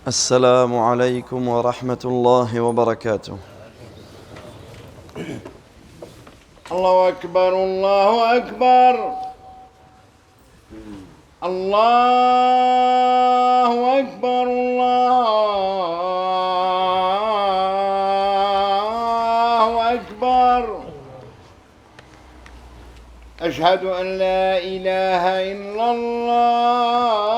السلام عليكم ورحمة الله وبركاته. الله أكبر الله أكبر الله أكبر الله أكبر أشهد أن لا إله إلا الله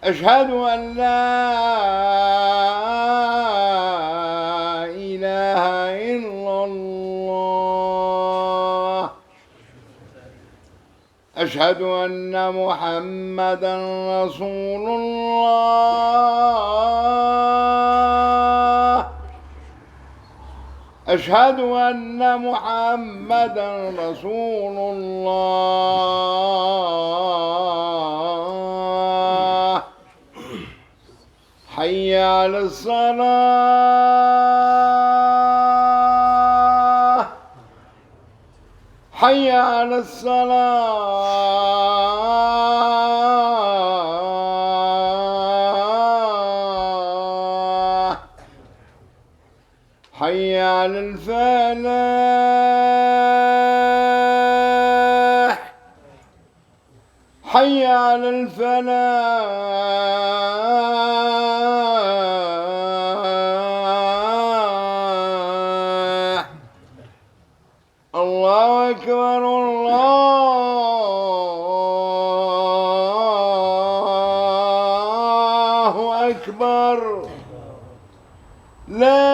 أشهد أن لا إله إلا الله أشهد أن محمدًا رسول الله أشهد أن محمدًا رسول الله حي على الصلاة حي على الصلاة حي على الفلاح حي على الفلاح الله أكبر الله أكبر لا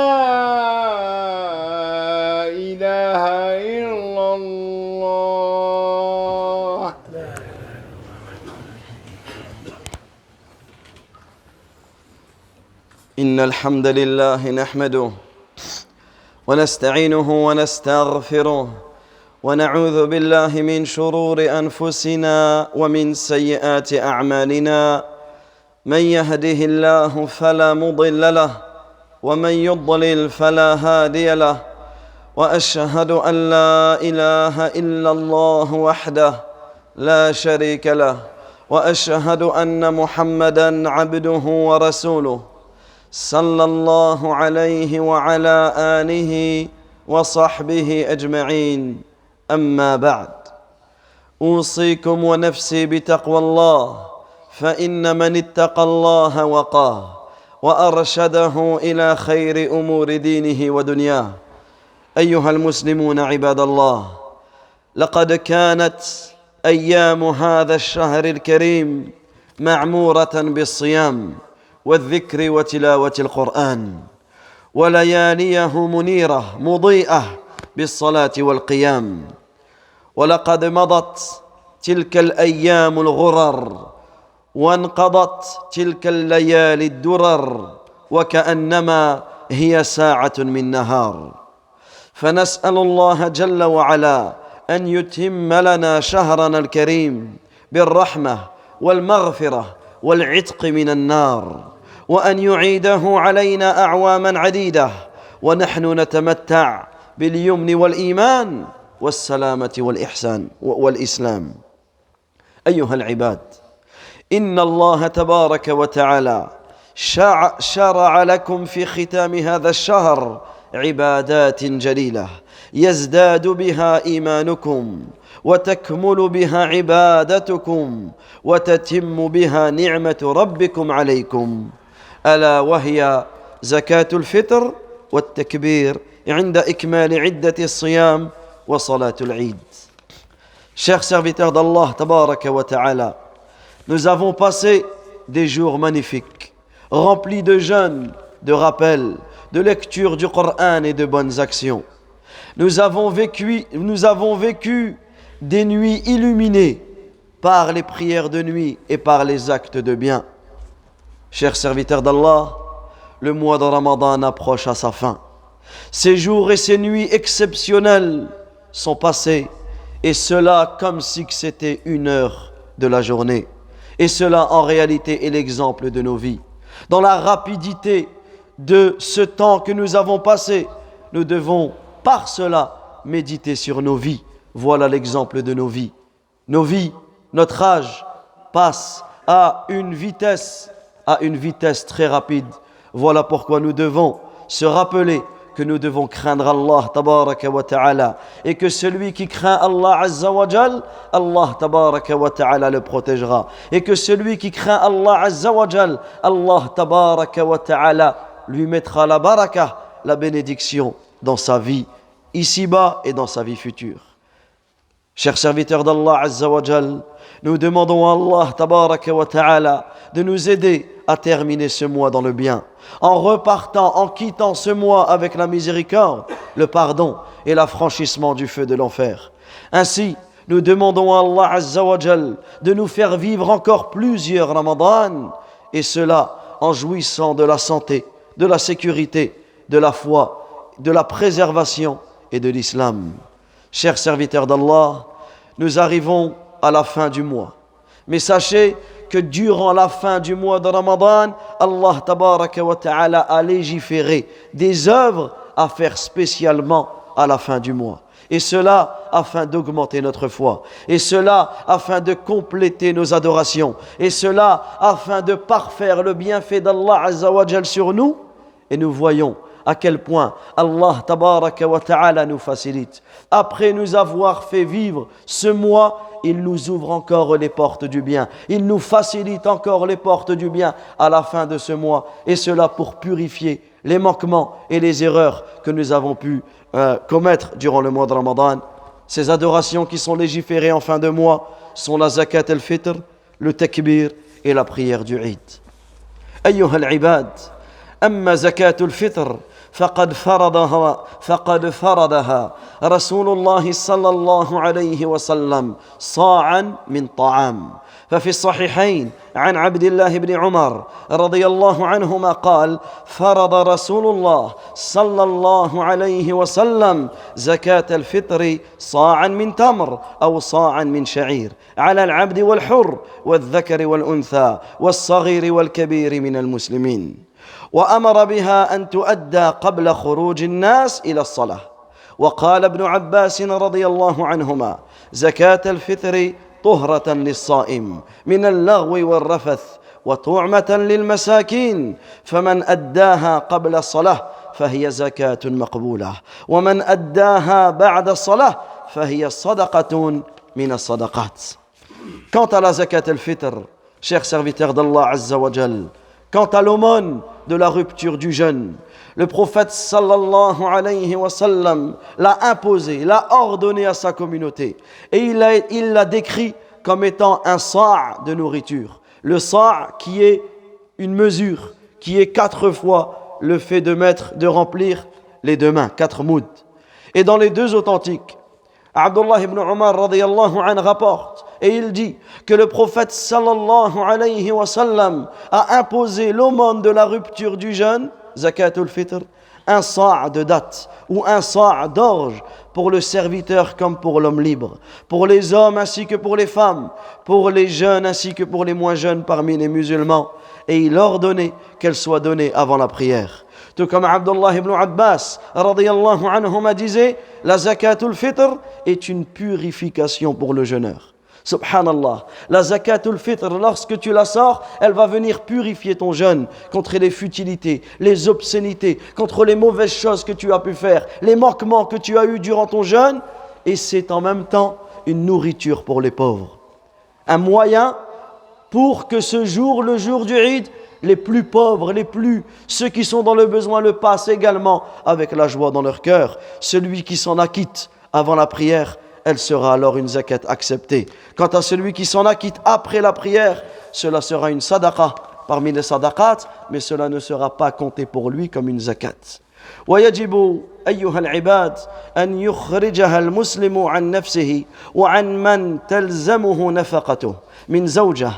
إله إلا الله إن الحمد لله نحمده ونستعينه ونستغفره ونعوذ بالله من شرور أنفسنا ومن سيئات أعمالنا من يهده الله فلا مضل له ومن يضلل فلا هادي له وأشهد أن لا إله إلا الله وحده لا شريك له وأشهد أن محمدًا عبده ورسوله صلى الله عليه وعلى آله وصحبه أجمعين أما بعد أوصيكم ونفسي بتقوى الله فإن من اتقى الله وقاه وأرشده إلى خير أمور دينه ودنياه أيها المسلمون عباد الله لقد كانت أيام هذا الشهر الكريم معمورة بالصيام والذكر وتلاوة القرآن ولياليه منيرة مضيئة بالصلاة والقيام ولقد مضت تلك الأيام الغرر وانقضت تلك الليالي الدرر وكأنما هي ساعة من نهار فنسأل الله جل وعلا أن يتم لنا شهرنا الكريم بالرحمة والمغفرة والعتق من النار وأن يعيده علينا أعواما عديدة ونحن نتمتع باليمن والإيمان والسلامة والإحسان والإسلام أيها العباد إن الله تبارك وتعالى شرع لكم في ختام هذا الشهر عبادات جليلة يزداد بها إيمانكم وتكمل بها عبادتكم وتتم بها نعمة ربكم عليكم ألا وهي زكاة الفطر والتكبير عند إكمال عدة الصيام وصلاة العيد. Chers serviteurs d'Allah tabaraka wa ta'ala, nous avons passé des jours magnifiques, remplis de jeûnes, de rappels, de lecture du Coran et de bonnes actions. Nous avons vécu des nuits illuminées par les prières de nuit et par les actes de bien. Chers serviteurs d'Allah, le mois de Ramadan approche à sa fin. Ces jours et ces nuits exceptionnelles sont passés, et cela comme si c'était 1 heure de la journée. Et cela en réalité est l'exemple de nos vies. Dans la rapidité de ce temps que nous avons passé, nous devons par cela méditer sur nos vies. Voilà l'exemple de nos vies. Nos vies Notre âge passe à une vitesse très rapide. Voilà pourquoi nous devons se rappeler que nous devons craindre Allah tabaraka wa ta'ala et que celui qui craint Allah azza wa jal, Allah tabaraka wa ta'ala le protégera, et que celui qui craint Allah azza wa jal, Allah tabaraka wa ta'ala lui mettra la baraka, la bénédiction dans sa vie ici-bas et dans sa vie future. Chers serviteurs d'Allah azza wa jal, nous demandons à Allah tabaraka wa ta'ala de nous aider à terminer ce mois dans le bien, en repartant, en quittant ce mois avec la miséricorde, le pardon et l'affranchissement du feu de l'enfer. Ainsi, nous demandons à Allah azza wa jal de nous faire vivre encore plusieurs Ramadan, et cela en jouissant de la santé, de la sécurité, de la foi, de la préservation et de l'islam. Chers serviteurs d'Allah, nous arrivons à la fin du mois. Mais sachez que durant la fin du mois de Ramadan, Allah tabaraka wa ta'ala a légiféré des œuvres à faire spécialement à la fin du mois. Et cela afin d'augmenter notre foi. Et cela afin de compléter nos adorations. Et cela afin de parfaire le bienfait d'Allah azza wa jal sur nous. Et nous voyons à quel point Allah tabaraka wa ta'ala nous facilite. Après nous avoir fait vivre ce mois, il nous ouvre encore les portes du bien. Il nous facilite encore les portes du bien à la fin de ce mois. Et cela pour purifier les manquements et les erreurs que nous avons pu commettre durant le mois de Ramadan. Ces adorations qui sont légiférées en fin de mois sont la zakat al-fitr, le takbir et la prière du Eid. Ayyuha al-ibad, amma zakat al-fitr فقد فرضها رسول الله صلى الله عليه وسلم صاعا من طعام. ففي الصحيحين عن عبد الله بن عمر رضي الله عنهما قال: فرض رسول الله صلى الله عليه وسلم زكاة الفطر صاعا من تمر أو صاعا من شعير على العبد والحر والذكر والأنثى والصغير والكبير من المسلمين، وأمر بها أن تؤدى قبل خروج الناس إلى الصلاة. وقال ابن عباس رضي الله عنهما: زكاة الفطر طهرة للصائم من اللغو والرفث وطعمة للمساكين، فمن أداها قبل الصلاة فهي زكاة مقبولة، ومن أداها بعد الصلاة فهي صدقة من الصدقات. Quant à la zakat al-fitr, chers serviteurs d'Allah azza wa jal, quant à l'aumône de la rupture du jeûne, le prophète sallallahu alayhi wa sallam l'a imposé, l'a ordonné à sa communauté. Et il l'a décrit comme étant un sa' de nourriture. Le sa' qui est une mesure, qui est 4 fois le fait de remplir les 2 mains, 4 mouds. Et dans les 2 authentiques, Abdullah ibn Umar radiyallahu anhu rapporte, et il dit que le prophète sallallahu alayhi wa sallam a imposé l'aumône de la rupture du jeûne, zakatul fitr, un sa' de date ou un sa' d'orge pour le serviteur comme pour l'homme libre, pour les hommes ainsi que pour les femmes, pour les jeunes ainsi que pour les moins jeunes parmi les musulmans. Et il ordonnait qu'elle soit donnée avant la prière. Tout comme Abdullah ibn Abbas radiyallahu anhuma disait, la zakatul fitr est une purification pour le jeûneur. Subhanallah, la zakatul fitr, lorsque tu la sors, elle va venir purifier ton jeûne contre les futilités, les obscénités, contre les mauvaises choses que tu as pu faire, les manquements que tu as eus durant ton jeûne, et c'est en même temps une nourriture pour les pauvres. Un moyen pour que ce jour, le jour du Eid, les plus pauvres, ceux qui sont dans le besoin le passent également avec la joie dans leur cœur. Celui qui s'en acquitte avant la prière, elle sera alors une zakat acceptée. Quant à celui qui s'en acquitte après la prière, cela sera une sadaqa parmi les sadaqat, mais cela ne sera pas compté pour lui comme une zakat. ويجب أيها العباد أن يخرجها المسلم عن نفسه وعن من تلزمه نفقته من زوجة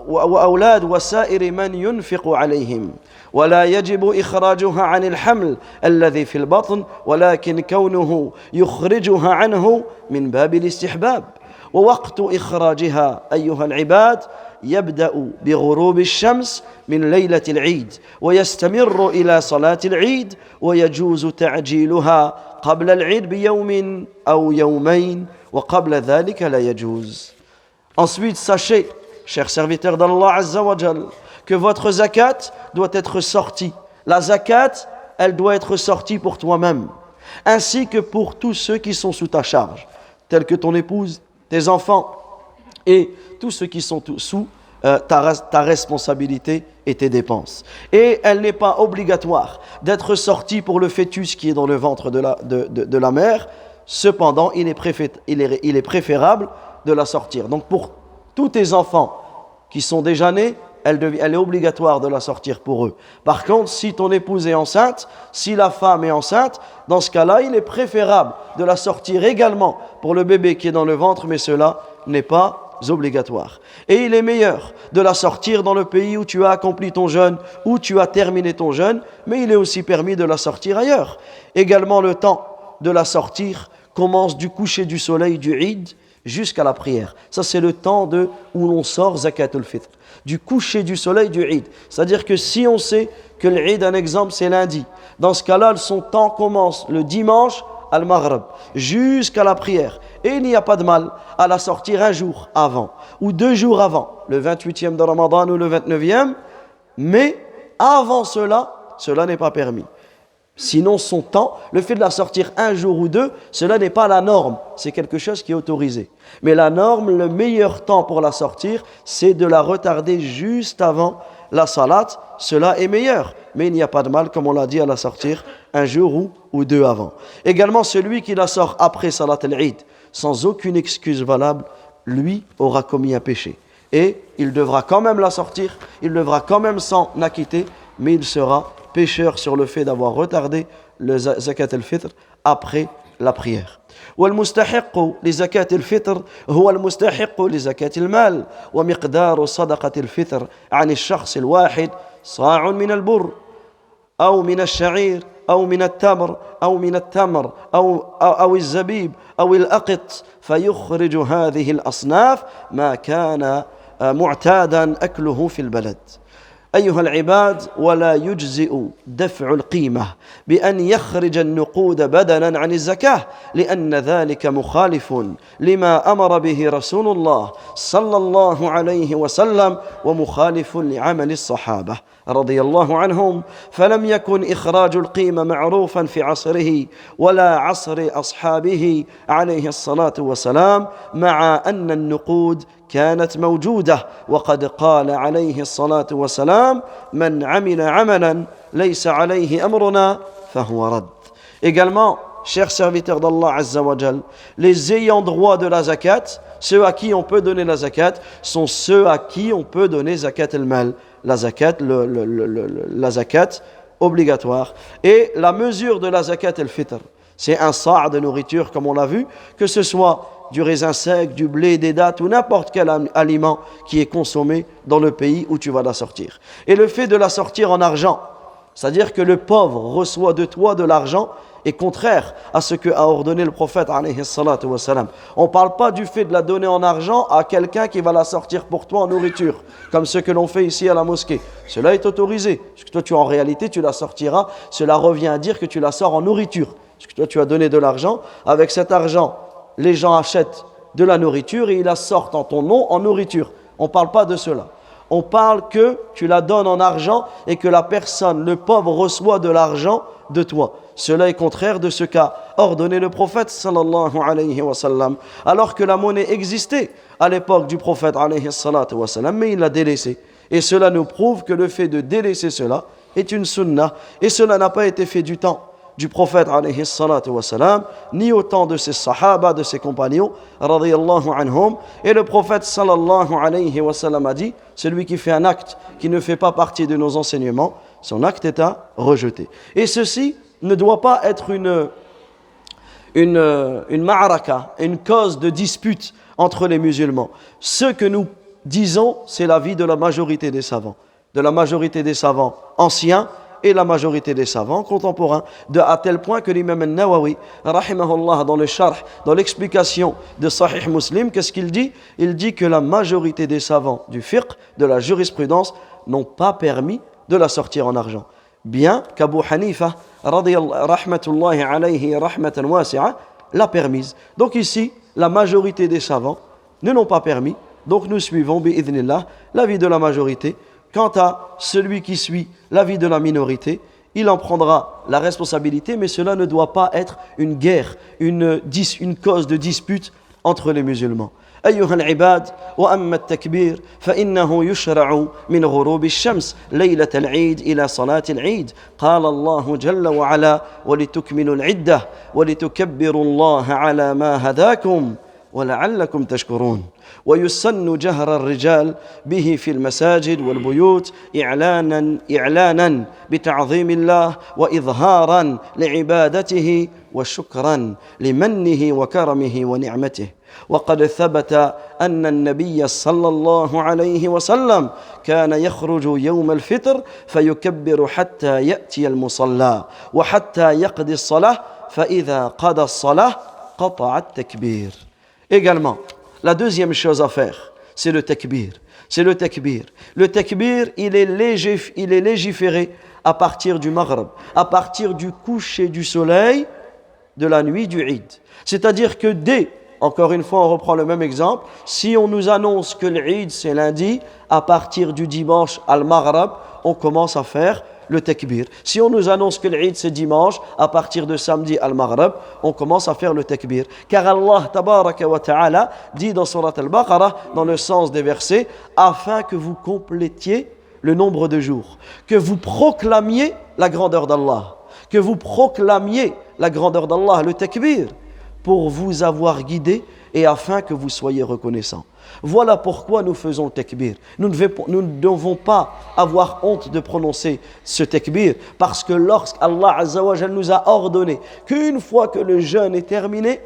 وأولاد وسائر من ينفق عليهم، ولا يجب إخراجها عن الحمل الذي في البطن، ولكن كونه يخرجها عنه من باب الاستحباب. ووقت إخراجها أيها العباد يبدأ بغروب الشمس من ليلة العيد ويستمر إلى صلاة العيد، ويجوز تعجيلها قبل العيد بيوم أو يومين وقبل ذلك لا يجوز. Ensuite, sachez, chers serviteurs d'Allah Azza wa Jal, que votre zakat doit être sortie. La zakat, elle doit être sortie pour toi-même, ainsi que pour tous ceux qui sont sous ta charge, tels que ton épouse, tes enfants et tous ceux qui sont sous ta responsabilité et tes dépenses. Et elle n'est pas obligatoire d'être sortie pour le fœtus qui est dans le ventre de la mère. Cependant, il est préférable de la sortir. Donc pour tous tes enfants qui sont déjà nés, elle est obligatoire de la sortir pour eux. Par contre, si ton épouse est enceinte, si la femme est enceinte, dans ce cas-là, il est préférable de la sortir également pour le bébé qui est dans le ventre, mais cela n'est pas obligatoire. Et il est meilleur de la sortir dans le pays où tu as accompli ton jeûne, où tu as terminé ton jeûne, mais il est aussi permis de la sortir ailleurs. Également, le temps de la sortir commence du coucher du soleil du Eid jusqu'à la prière. Ça, c'est le temps où l'on sort Zakat al-Fitr. Du coucher du soleil du Eid. C'est-à-dire que si on sait que l'Eid, un exemple, c'est lundi, dans ce cas-là, son temps commence le dimanche al-Maghrib jusqu'à la prière. Et il n'y a pas de mal à la sortir un jour avant ou 2 jours avant, le 28e de Ramadan ou le 29e, mais avant cela n'est pas permis. Sinon, son temps, le fait de la sortir un jour ou 2, cela n'est pas la norme, c'est quelque chose qui est autorisé. Mais la norme, le meilleur temps pour la sortir, c'est de la retarder juste avant la salat, cela est meilleur. Mais il n'y a pas de mal, comme on l'a dit, à la sortir un jour ou 2 avant. Également, celui qui la sort après salat al-Eid, sans aucune excuse valable, lui aura commis un péché. Et il devra quand même la sortir, il devra quand même s'en acquitter, mais il sera pécheur sur le fait d'avoir retardé le zakat al-fitr après la prière. والمستحق لزكاة الفطر هو المستحق لزكاة المال ومقدار صدقة الفطر عن الشخص الواحد صاع من البر أو من الشعير أو من التمر أو من التمر أو الزبيب أو الأقط فيخرج هذه الأصناف ما كان معتادا أكله في البلد. أيها العباد، ولا يجزئ دفع القيمة بأن يخرج النقود بدلا عن الزكاة، لأن ذلك مخالف لما أمر به رسول الله صلى الله عليه وسلم ومخالف لعمل الصحابة رضي الله عنهم. فلم يكن إخراج القيمة معروفا في عصره ولا عصر أصحابه عليه الصلاة والسلام، مع أن النقود كانت موجودة. وقد قال عليه الصلاة والسلام: من عمل عملا ليس عليه أمرنا فهو رد. Également, chers serviteurs d'Allah Azza wa Jal, les ayants droit de la zakat, ceux à qui on peut donner la zakat, sont ceux à qui on peut donner zakat al-mal, la zakat, la zakat obligatoire. Et la mesure de la zakat al-fitr, c'est un sa' de nourriture, comme on l'a vu, que ce soit du raisin sec, du blé, des dattes ou n'importe quel aliment qui est consommé dans le pays où tu vas la sortir. Et le fait de la sortir en argent, c'est-à-dire que le pauvre reçoit de toi de l'argent, est contraire à ce qu'a ordonné le prophète alayhi salatu wa salam. On ne parle pas du fait de la donner en argent à quelqu'un qui va la sortir pour toi en nourriture, comme ce que l'on fait ici à la mosquée. Cela est autorisé, parce que toi en réalité tu la sortiras, cela revient à dire que tu la sors en nourriture, parce que toi tu as donné de l'argent, avec cet argent les gens achètent de la nourriture et ils la sortent en ton nom en nourriture. On ne parle pas de cela. On parle que tu la donnes en argent et que la personne, le pauvre, reçoit de l'argent de toi. Cela est contraire de ce qu'a ordonné le prophète sallallahu alayhi wa sallam, alors que la monnaie existait à l'époque du prophète alayhi salatu wa sallam, mais il l'a délaissée. Et cela nous prouve que le fait de délaisser cela est une sunnah, et cela n'a pas été fait du temps du prophète alayhi salatu wa salam, ni au temps de ses sahaba, de ses compagnons radiyallahu anhum. Et le prophète sallallahu alayhi wa sallam a dit: celui qui fait un acte qui ne fait pas partie de nos enseignements, son acte est à rejeter. Et ceci ne doit pas être une ma'araka, une cause de dispute entre les musulmans. Ce que nous disons, c'est l'avis de la majorité des savants, anciens et la majorité des savants contemporains, à tel point que l'imam al-Nawawi, rahimahullah, dans le sharh, dans l'explication de Sahih Muslim, qu'est-ce qu'il dit? Il dit que la majorité des savants du fiqh, de la jurisprudence, n'ont pas permis de la sortir en argent. Bien qu'Abu Hanifa, rahmatullahi alayhi rahmatan wasi'a, l'a permise. Donc ici, la majorité des savants ne l'ont pas permis. Donc nous suivons, bi'idhnillah, l'avis de la majorité. Quant à celui qui suit l'avis de la minorité, il en prendra la responsabilité, mais cela ne doit pas être une guerre, une cause de dispute entre les musulmans. أيها العباد وأما التكبير فإنه يشرع من غروب الشمس ليلة العيد إلى صلاة العيد قال الله جل وعلا ولتكملوا العدة ولتكبروا الله على ما هداكم ولعلكم تشكرون ويسن جهر الرجال به في المساجد والبيوت إعلانا بتعظيم الله وإظهارا لعبادته وشكرا لمنه وكرمه ونعمته وقد ثبت أن النبي صلى الله عليه وسلم كان يخرج يوم الفطر فيكبر حتى يأتي المصلى وحتى يقضي الصلاة فإذا قضى الصلاة قطع التكبير. Également, la deuxième chose à faire, c'est le takbir. C'est le takbir. Le takbir, il est légiféré à partir du maghrib, à partir du coucher du soleil de la nuit du Eid. C'est-à-dire que encore une fois, on reprend le même exemple, si on nous annonce que l'Eid c'est lundi, à partir du dimanche al-maghrib, on commence à faire le takbir. Si on nous annonce que l'Eid c'est dimanche, à partir de samedi al-maghrib, on commence à faire le takbir. Car Allah tabaraka wa ta'ala dit dans Surat al-Baqarah, dans le sens des versets, afin que vous complétiez le nombre de jours, que vous proclamiez la grandeur d'Allah, que vous proclamiez la grandeur d'Allah, le takbir, pour vous avoir guidé et afin que vous soyez reconnaissants. Voilà pourquoi nous faisons le takbir. Nous ne devons pas avoir honte de prononcer ce takbir, parce que lorsqu'Allah Azza wa Jal nous a ordonné qu'une fois que le jeûne est terminé,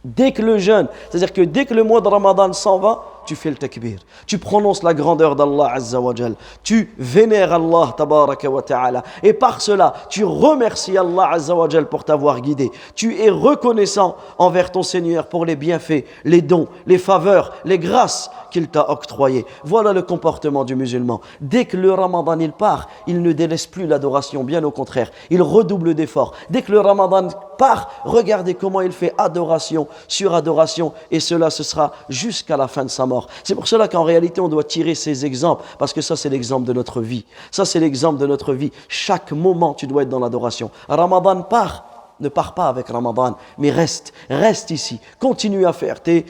dès que le mois de Ramadan s'en va, tu fais le takbir. Tu prononces la grandeur d'Allah Azza wa Jal. Tu vénères Allah tabaraka wa ta'ala. Et par cela, tu remercies Allah Azza wa Jal pour t'avoir guidé. Tu es reconnaissant envers ton Seigneur pour les bienfaits, les dons, les faveurs, les grâces qu'il t'a octroyées. Voilà le comportement du musulman. Dès que le Ramadan il part, il ne délaisse plus l'adoration, bien au contraire. Il redouble d'efforts. Dès que le Ramadan part, regardez comment il fait adoration sur adoration, et cela ce sera jusqu'à la fin de sa mort. C'est pour cela qu'en réalité on doit tirer ces exemples, parce que ça c'est l'exemple de notre vie. Ça c'est l'exemple de notre vie. Chaque moment tu dois être dans l'adoration. Ramadan part, ne pars pas avec Ramadan, mais reste ici. Continue à faire tes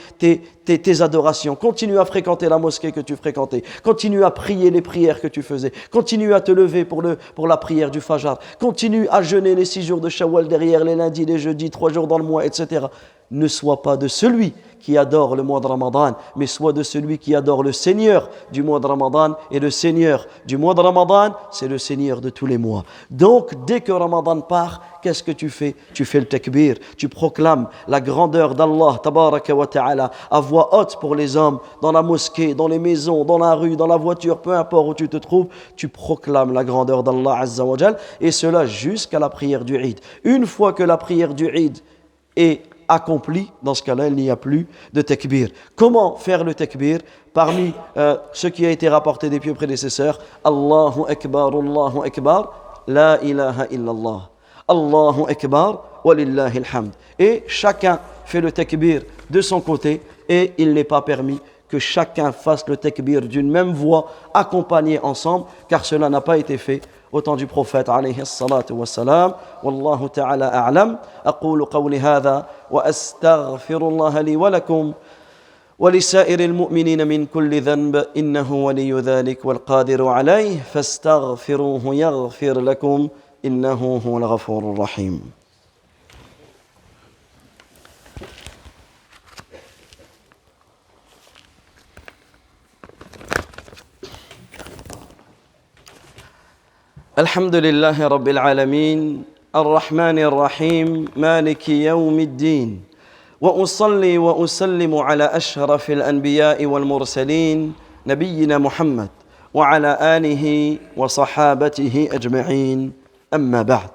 adorations, continue à fréquenter la mosquée que tu fréquentais, continue à prier les prières que tu faisais, continue à te lever pour la prière du Fajr, continue à jeûner les 6 jours de Shawwal derrière les lundis, les jeudis, 3 jours dans le mois, etc. Ne sois pas de celui qui adore le mois de Ramadan, mais sois de celui qui adore le Seigneur du mois de Ramadan. Et le Seigneur du mois de Ramadan, c'est le Seigneur de tous les mois. Donc, dès que Ramadan part, qu'est-ce que tu fais? Tu fais le takbir, tu proclames la grandeur d'Allah, tabaraka wa ta'ala, à voix haute pour les hommes, dans la mosquée, dans les maisons, dans la rue, dans la voiture, peu importe où tu te trouves, tu proclames la grandeur d'Allah Azza wa Jal, et cela jusqu'à la prière du Eid. Une fois que la prière du Eid est accompli, dans ce cas-là, il n'y a plus de takbir. Comment faire le takbir? Parmi ce qui a été rapporté des pieux prédécesseurs, Allahu Akbar, la ilaha illallah. Allahu Akbar, walillahi alhamd. Et chacun fait le takbir de son côté, et il n'est pas permis que chacun fasse le takbir d'une même voix, accompagnés ensemble, car cela n'a pas été fait au temps du prophète alayhi salatu wassalam. Wallahu ta'ala a'lam. Aqulu qawli hadha wa astaghfirullah li wa lakum wa lisa'ir al-mu'minina min kulli dhanb innahu waliyyu dhalik wal qadiru alayhi fastaghfiruhu yaghfir lakum innahu huwal ghafurur rahim. الحمد لله رب العالمين الرحمن الرحيم مالك يوم الدين وأصلي وأسلم على أشرف الأنبياء والمرسلين نبينا محمد وعلى آله وصحابته أجمعين أما بعد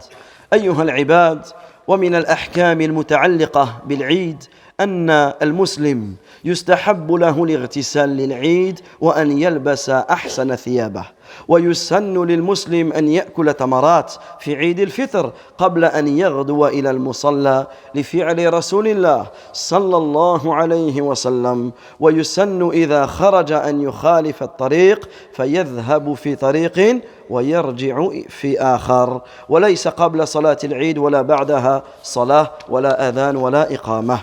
أيها العباد ومن الأحكام المتعلقة بالعيد أن المسلم يستحب له الاغتسال للعيد وأن يلبس أحسن ثيابه ويسن للمسلم أن يأكل تمرات في عيد الفطر قبل أن يغدو إلى المصلى لفعل رسول الله صلى الله عليه وسلم ويسن إذا خرج أن يخالف الطريق فيذهب في طريق ويرجع في آخر وليس قبل صلاة العيد ولا بعدها صلاة ولا أذان ولا إقامة.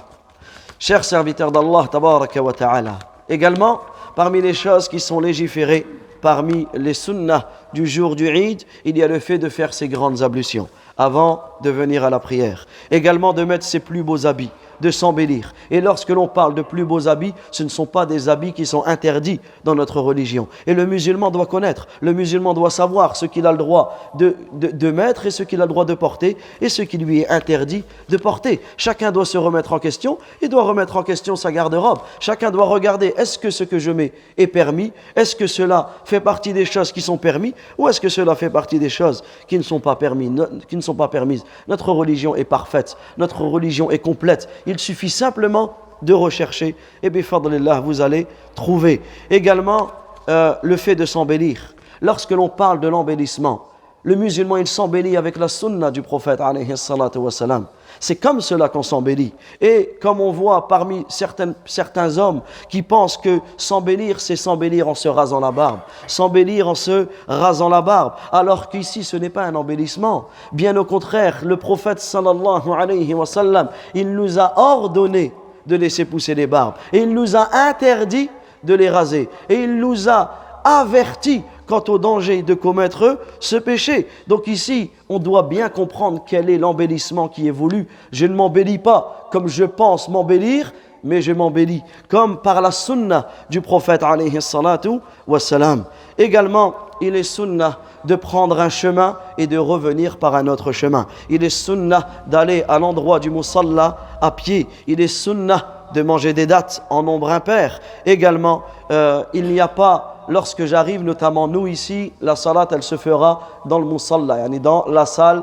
Chers serviteurs d'Allah, tabaraka wa ta'ala, également, parmi les choses qui sont légiférées, parmi les sunnahs du jour du Eid, il y a le fait de faire ses grandes ablutions avant de venir à la prière. Également de mettre ses plus beaux habits, de s'embellir. Et lorsque l'on parle de plus beaux habits, ce ne sont pas des habits qui sont interdits dans notre religion. Et le musulman doit connaître, le musulman doit savoir ce qu'il a le droit de mettre et ce qu'il a le droit de porter et ce qui lui est interdit de porter. Chacun doit se remettre en question et doit remettre en question sa garde-robe. Chacun doit regarder, est-ce que ce que je mets est permis? Est-ce que cela fait partie des choses qui sont permises? Ou est-ce que cela fait partie des choses qui ne sont pas permises? Notre religion est parfaite, notre religion est complète. Il suffit simplement de rechercher et bifadlillah vous allez trouver. Également le fait de s'embellir. Lorsque l'on parle de l'embellissement, le musulman il s'embellit avec la sunna du prophète alayhi salatu wassalam. C'est comme cela qu'on s'embellit. Et comme on voit parmi certains hommes qui pensent que s'embellir, c'est s'embellir en se rasant la barbe. S'embellir en se rasant la barbe. Alors qu'ici, ce n'est pas un embellissement. Bien au contraire, le prophète sallallahu alayhi wa sallam, il nous a ordonné de laisser pousser les barbes. Et il nous a interdit de les raser. Et il nous a averti quant au danger de commettre ce péché. Donc ici, on doit bien comprendre quel est l'embellissement qui est voulu. Je ne m'embellis pas comme je pense m'embellir, mais je m'embellis comme par la sunna du prophète alayhi salatu wassalam. Également, il est sunna de prendre un chemin et de revenir par un autre chemin. Il est sunna d'aller à l'endroit du musalla à pied. Il est sunna de manger des dattes en nombre impair. Également, il n'y a pas, lorsque j'arrive, notamment nous ici, la salat, elle se fera dans le musalla, yani dans la salle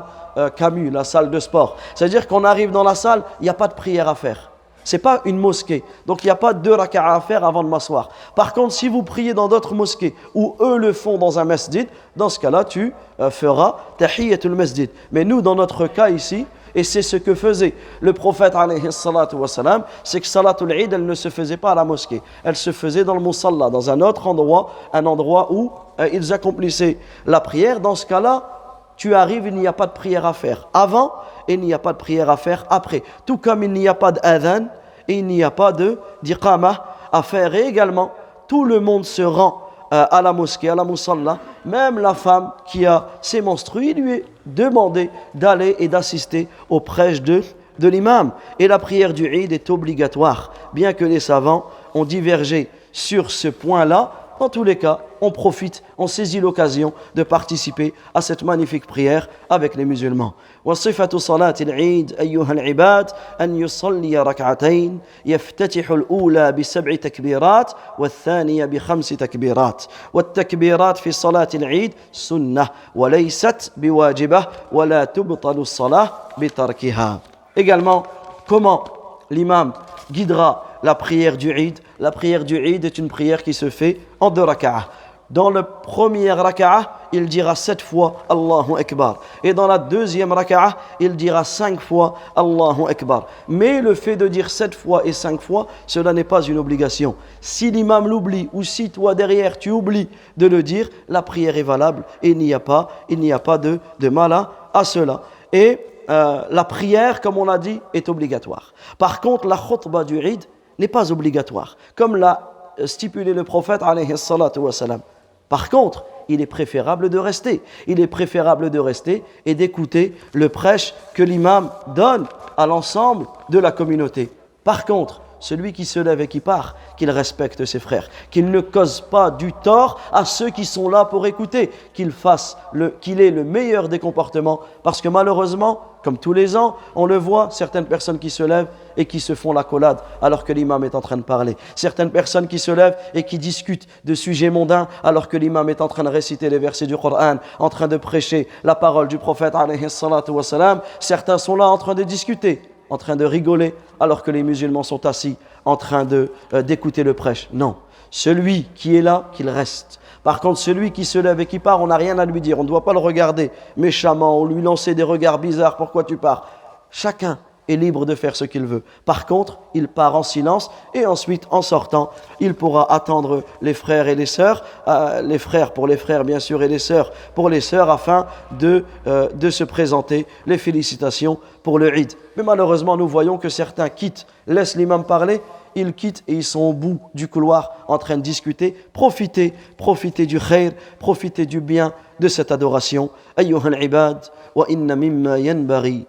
Camus, la salle de sport. C'est-à-dire qu'on arrive dans la salle, il n'y a pas de prière à faire. Ce n'est pas une mosquée, donc il n'y a pas 2 raka'a à faire avant de m'asseoir. Par contre, si vous priez dans d'autres mosquées, ou eux le font dans un masjid, dans ce cas-là, tu feras tahiyyatul masjid. Mais nous, dans notre cas ici, et c'est ce que faisait le prophète alayhi salatu wassalam, c'est que salatul Eid, elle ne se faisait pas à la mosquée. Elle se faisait dans le musalla, dans un autre endroit, un endroit où ils accomplissaient la prière. Dans ce cas-là, tu arrives, il n'y a pas de prière à faire avant et il n'y a pas de prière à faire après. Tout comme il n'y a pas d'adhan et il n'y a pas d'iqamah à faire. Et également, tout le monde se rend à la mosquée, à la musalla. Même la femme qui a ses menstrues, il lui est demandé d'aller et d'assister au prêche de l'imam. Et la prière du Eid est obligatoire. Bien que les savants ont divergé sur ce point-là, dans tous les cas, on profite, on saisit l'occasion de participer à cette magnifique prière avec les musulmans. وصفة صلاة العيد أيها العباد أن يصلي ركعتين يفتتح الأولى ب7 تكبيرات والثانية ب5 تكبيرات والتكبيرات في صلاة العيد سنة وليست بواجبة ولا تبطل الصلاة بتركها. Également, comment l'imam guidera la prière du Eid? La prière du Eid est une prière qui se fait en 2 raka'ah. Dans le premier raka'ah, il dira 7 fois Allahu Akbar. Et dans la deuxième raka'ah, il dira 5 fois Allahu Akbar. Mais le fait de dire 7 fois et 5 fois, cela n'est pas une obligation. Si l'imam l'oublie ou si toi derrière tu oublies de le dire, la prière est valable et il n'y a pas de mal à cela. Et la prière, comme on l'a dit, est obligatoire. Par contre, la khutbah du Eid n'est pas obligatoire, comme l'a stipulé le prophète alayhi salatu wassalam. Par contre, il est préférable de rester. Il est préférable de rester et d'écouter le prêche que l'imam donne à l'ensemble de la communauté. Par contre, celui qui se lève et qui part, qu'il respecte ses frères, qu'il ne cause pas du tort à ceux qui sont là pour écouter, qu'il ait le meilleur des comportements, parce que malheureusement, comme tous les ans, on le voit, certaines personnes qui se lèvent et qui se font l'accolade alors que l'imam est en train de parler. Certaines personnes qui se lèvent et qui discutent de sujets mondains alors que l'imam est en train de réciter les versets du Coran, en train de prêcher la parole du prophète alayhi salatu wassalam. Certains sont là en train de discuter. en train de rigoler, alors que les musulmans sont assis en train d'écouter le prêche. Non, celui qui est là, qu'il reste. Par contre, celui qui se lève et qui part, on n'a rien à lui dire. On ne doit pas le regarder méchamment ou lui lancer des regards bizarres. Pourquoi tu pars? Chacun est libre de faire ce qu'il veut. Par contre, il part en silence et ensuite, en sortant, il pourra attendre les frères et les sœurs, les frères pour les frères bien sûr et les sœurs pour les sœurs, afin de se présenter les félicitations pour le Eid. Mais malheureusement, nous voyons que certains quittent, laissent l'imam parler, ils quittent et ils sont au bout du couloir en train de discuter. Profitez du khair, profitez du bien de cette adoration. Ayyuhal ibad, wa inna mimma yanbaghi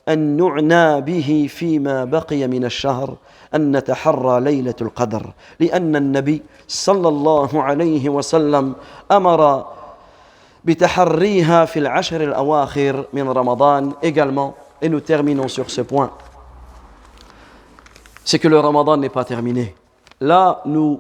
أن نعنى به فيما بقي من الشهر أن نتحرى ليلة القدر لأن النبي صلى الله عليه وسلم أمر بتحريها في العشر الأواخر من رمضان également. Et nous terminons sur ce point, c'est que le Ramadan n'est pas terminé. Là, nous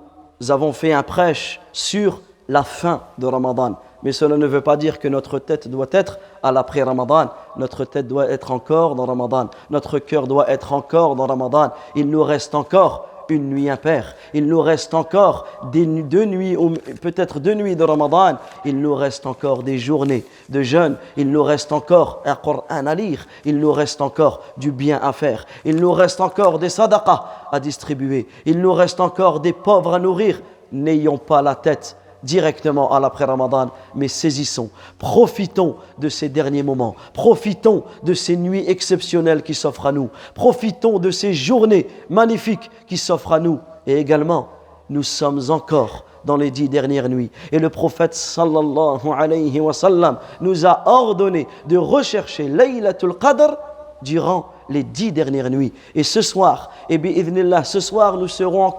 avons fait un prêche sur la fin de Ramadan. Mais cela ne veut pas dire que notre tête doit être à l'après-Ramadan. Notre tête doit être encore dans Ramadan. Notre cœur doit être encore dans Ramadan. Il nous reste encore une nuit impaire. Il nous reste encore deux nuits, ou peut-être 2 nuits de Ramadan. Il nous reste encore des journées de jeûne. Il nous reste encore un Coran à lire. Il nous reste encore du bien à faire. Il nous reste encore des sadaqas à distribuer. Il nous reste encore des pauvres à nourrir. N'ayons pas la tête directement à l'après-Ramadan, mais saisissons, profitons de ces derniers moments, profitons de ces nuits exceptionnelles qui s'offrent à nous, profitons de ces journées magnifiques qui s'offrent à nous. Et également, nous sommes encore dans les 10 dernières nuits. Et le prophète sallallahu alayhi wa sallam nous a ordonné de rechercher Laylatul Qadr durant les 10 dernières nuits. Et ce soir, et bi'idhnillah, ce soir nous serons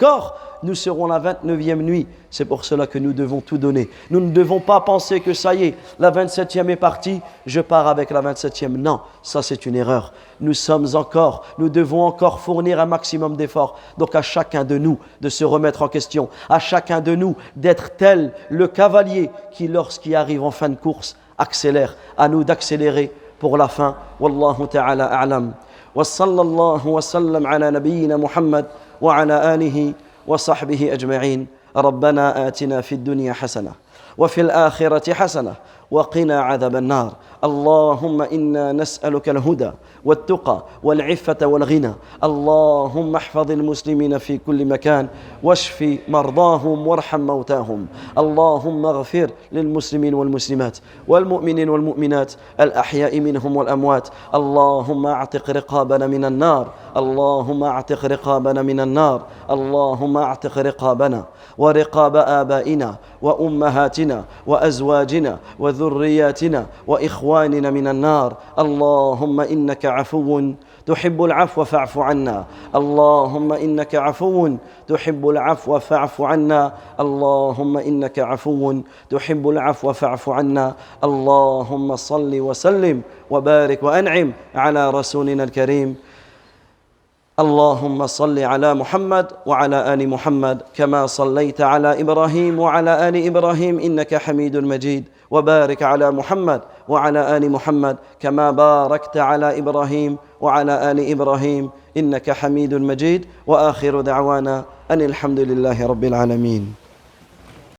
la 29e nuit. C'est pour cela que nous devons tout donner. Nous ne devons pas penser que ça y est, la 27e est partie, je pars avec la 27e. Non, ça c'est une erreur. Nous devons encore fournir un maximum d'efforts. Donc à chacun de nous de se remettre en question, à chacun de nous d'être tel le cavalier qui, lorsqu'il arrive en fin de course, accélère. À nous d'accélérer pour la fin. Wallahu ta'ala a'lam. Wa sallallahu wa sallam ala nabiyyina Muhammad wa ala alihi وصحبه أجمعين. ربنا آتنا في الدنيا حسنة وفي الآخرة حسنة وقنا عذاب النار. اللهم إنا نسألك الهدى والتقى والعفة والغنى. اللهم احفظ المسلمين في كل مكان واشف مرضاهم وارحم موتاهم. اللهم اغفر للمسلمين والمسلمات والمؤمنين والمؤمنات الأحياء منهم والأموات. اللهم اعتق رقابنا من النار. اللهم اعتق رقابنا من النار. اللهم اعتق رقابنا ورقاب آبائنا وأمهاتنا وأزواجنا وذرياتنا وإخواننا من النار. اللهم إنك عفو تحب العفو فاعف عنا. اللهم إنك عفو تحب العفو فاعف عنا. اللهم إنك عفو تحب العفو فاعف عنا. اللهم صل وسلم وبارك وأنعم على رسولنا الكريم. اللهم صل على محمد وعلى آل محمد كما صليت على إبراهيم وعلى آل إبراهيم إنك حميد مجيد. وبارك على محمد وعلى آل محمد كما باركت على إبراهيم وعلى آل إبراهيم إنك حميد مجيد. وآخر دعوانا أن الحمد لله رب العالمين.